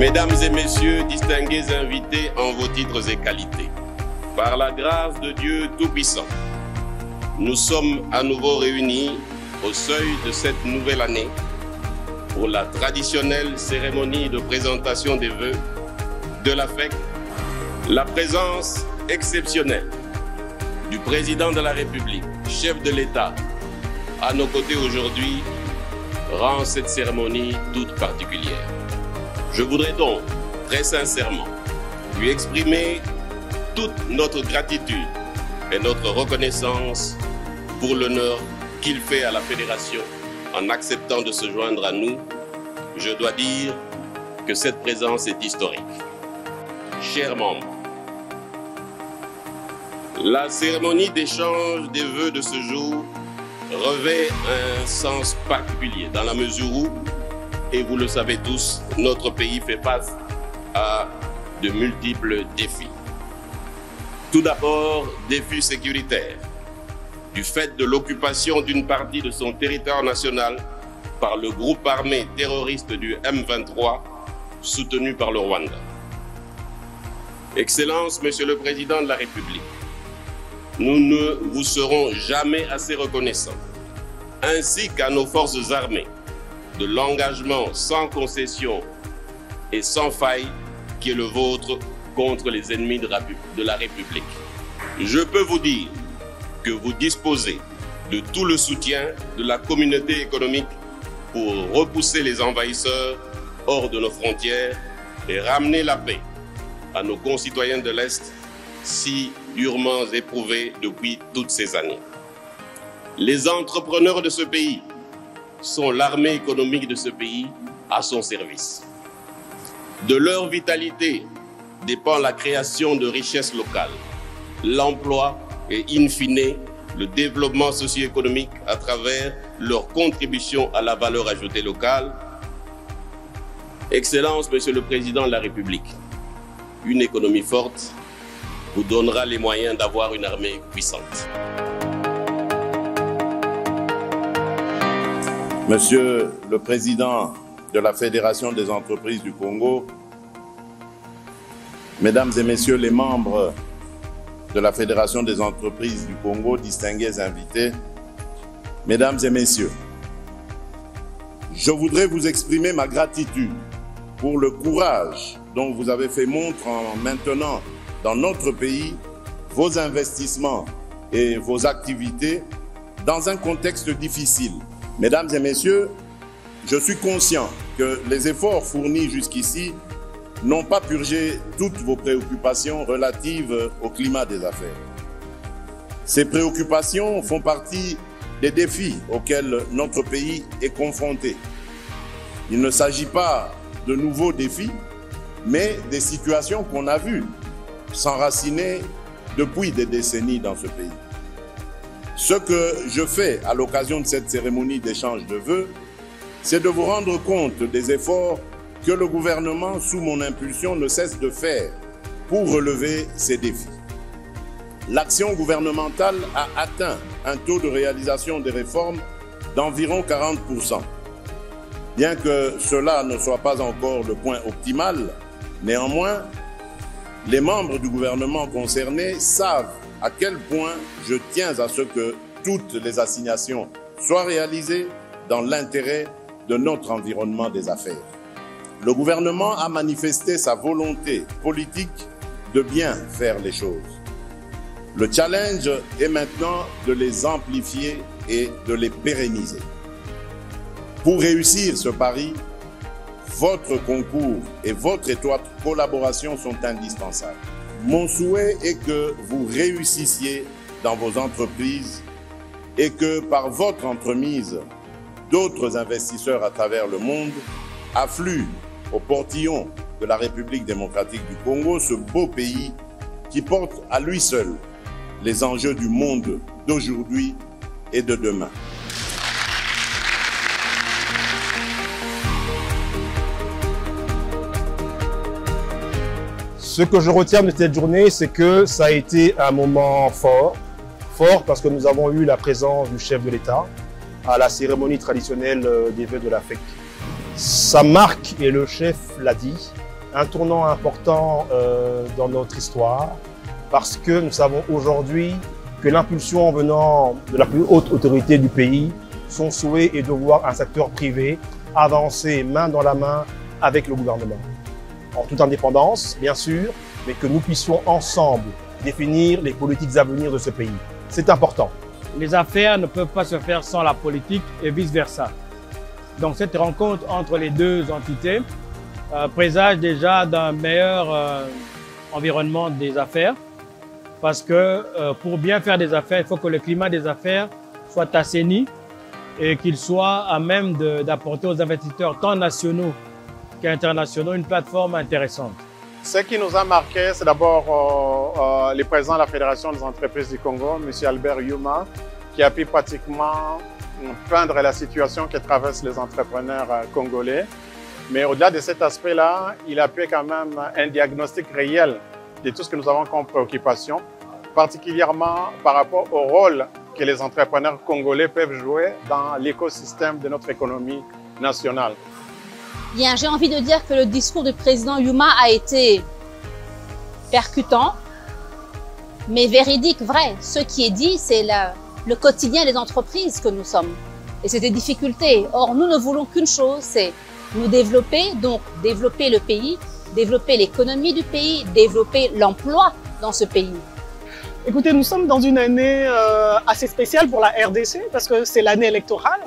Mesdames et messieurs, distingués invités en vos titres et qualités, par la grâce de Dieu Tout-Puissant, nous sommes à nouveau réunis au seuil de cette nouvelle année pour la traditionnelle cérémonie de présentation des vœux de la FEC. La présence exceptionnelle du président de la République, chef de l'État, à nos côtés aujourd'hui, rend cette cérémonie toute particulière. Je voudrais donc, très sincèrement, lui exprimer toute notre gratitude et notre reconnaissance pour l'honneur qu'il fait à la Fédération en acceptant de se joindre à nous. Je dois dire que cette présence est historique. Chers membres, la cérémonie d'échange des vœux de ce jour revêt un sens particulier dans la mesure où, et vous le savez tous, notre pays fait face à de multiples défis. Tout d'abord, défis sécuritaires, du fait de l'occupation d'une partie de son territoire national par le groupe armé terroriste du M23, soutenu par le Rwanda. Excellence, Monsieur le Président de la République, nous ne vous serons jamais assez reconnaissants, ainsi qu'à nos forces armées, de l'engagement sans concession et sans faille qui est le vôtre contre les ennemis de la République. Je peux vous dire que vous disposez de tout le soutien de la communauté économique pour repousser les envahisseurs hors de nos frontières et ramener la paix à nos concitoyens de l'Est si durement éprouvés depuis toutes ces années. Les entrepreneurs de ce pays sont l'armée économique de ce pays à son service. De leur vitalité dépend la création de richesses locales, l'emploi et, in fine, le développement socio-économique à travers leur contribution à la valeur ajoutée locale. Excellence, Monsieur le Président de la République, une économie forte vous donnera les moyens d'avoir une armée puissante. Monsieur le Président de la Fédération des entreprises du Congo, Mesdames et Messieurs les membres de la Fédération des entreprises du Congo, distingués invités, Mesdames et Messieurs, je voudrais vous exprimer ma gratitude pour le courage dont vous avez fait montre en maintenant dans notre pays vos investissements et vos activités dans un contexte difficile. Mesdames et Messieurs, je suis conscient que les efforts fournis jusqu'ici n'ont pas purgé toutes vos préoccupations relatives au climat des affaires. Ces préoccupations font partie des défis auxquels notre pays est confronté. Il ne s'agit pas de nouveaux défis, mais des situations qu'on a vues s'enraciner depuis des décennies dans ce pays. Ce que je fais à l'occasion de cette cérémonie d'échange de vœux, c'est de vous rendre compte des efforts que le gouvernement, sous mon impulsion, ne cesse de faire pour relever ces défis. L'action gouvernementale a atteint un taux de réalisation des réformes d'environ 40%. Bien que cela ne soit pas encore le point optimal, néanmoins, les membres du gouvernement concernés savent à quel point je tiens à ce que toutes les assignations soient réalisées dans l'intérêt de notre environnement des affaires. Le gouvernement a manifesté sa volonté politique de bien faire les choses. Le challenge est maintenant de les amplifier et de les pérenniser. Pour réussir ce pari, votre concours et votre étroite collaboration sont indispensables. Mon souhait est que vous réussissiez dans vos entreprises et que par votre entremise, d'autres investisseurs à travers le monde affluent au portillon de la République démocratique du Congo, ce beau pays qui porte à lui seul les enjeux du monde d'aujourd'hui et de demain. Ce que je retiens de cette journée, c'est que ça a été un moment fort parce que nous avons eu la présence du chef de l'État à la cérémonie traditionnelle des vœux de la FEC. Ça marque, et le chef l'a dit, un tournant important dans notre histoire parce que nous savons aujourd'hui que l'impulsion venant de la plus haute autorité du pays, son souhait est de voir un secteur privé avancer main dans la main avec le gouvernement. En toute indépendance, bien sûr, mais que nous puissions ensemble définir les politiques à venir de ce pays. C'est important. Les affaires ne peuvent pas se faire sans la politique et vice-versa. Donc cette rencontre entre les deux entités présage déjà d'un meilleur environnement des affaires parce que pour bien faire des affaires, il faut que le climat des affaires soit assaini et qu'il soit à même d'apporter aux investisseurs tant nationaux qu'internationaux une plateforme intéressante. Ce qui nous a marqué, c'est d'abord le président de la Fédération des entreprises du Congo, M. Albert Yuma, qui a pu pratiquement peindre la situation que traversent les entrepreneurs congolais. Mais au-delà de cet aspect-là, il a pu quand même un diagnostic réel de tout ce que nous avons comme préoccupation, particulièrement par rapport au rôle que les entrepreneurs congolais peuvent jouer dans l'écosystème de notre économie nationale. Bien, j'ai envie de dire que le discours du président Yuma a été percutant, mais véridique, vrai. Ce qui est dit, c'est le quotidien des entreprises que nous sommes. Et c'est des difficultés. Or, nous ne voulons qu'une chose, c'est nous développer, donc développer le pays, développer l'économie du pays, développer l'emploi dans ce pays. Écoutez, nous sommes dans une année assez spéciale pour la RDC parce que c'est l'année électorale.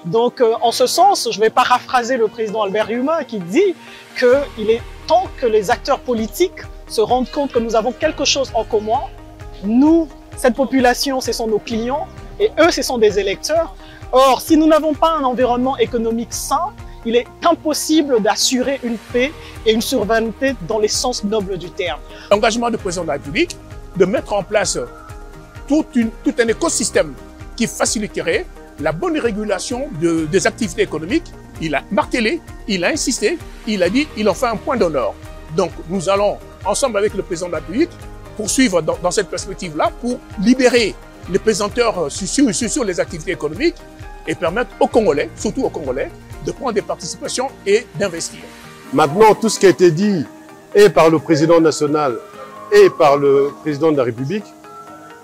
Donc, en ce sens, je vais paraphraser le président Albert Yuma qui dit qu'il est temps que les acteurs politiques se rendent compte que nous avons quelque chose en commun. Nous, cette population, ce sont nos clients et eux, ce sont des électeurs. Or, si nous n'avons pas un environnement économique sain, il est impossible d'assurer une paix et une souveraineté dans les sens nobles du terme. L'engagement du président de la République de mettre en place tout un écosystème qui faciliterait la bonne régulation des activités économiques, il a martelé, il a insisté, il a dit, il en fait un point d'honneur. Donc nous allons, ensemble avec le président de la République, poursuivre dans cette perspective-là pour libérer les pesanteurs sur les activités économiques et permettre aux Congolais, surtout aux Congolais, de prendre des participations et d'investir. Maintenant, tout ce qui a été dit et par le président national et par le président de la République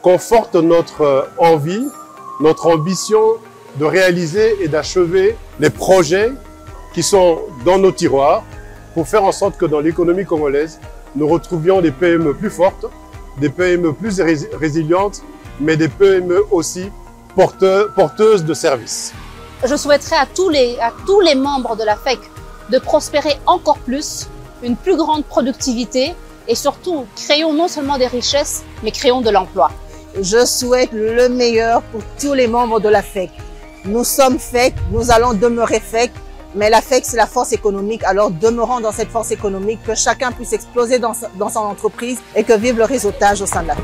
conforte notre envie, notre ambition de réaliser et d'achever les projets qui sont dans nos tiroirs pour faire en sorte que dans l'économie congolaise, nous retrouvions des PME plus fortes, des PME plus résilientes, mais des PME aussi porteuses de services. Je souhaiterais à tous les membres de la FEC de prospérer encore plus, une plus grande productivité et surtout créons non seulement des richesses, mais créons de l'emploi. Je souhaite le meilleur pour tous les membres de la FEC. Nous sommes FEC, nous allons demeurer FEC, mais la FEC c'est la force économique, alors demeurons dans cette force économique, que chacun puisse exploser dans son entreprise et que vive le réseautage au sein de la FEC.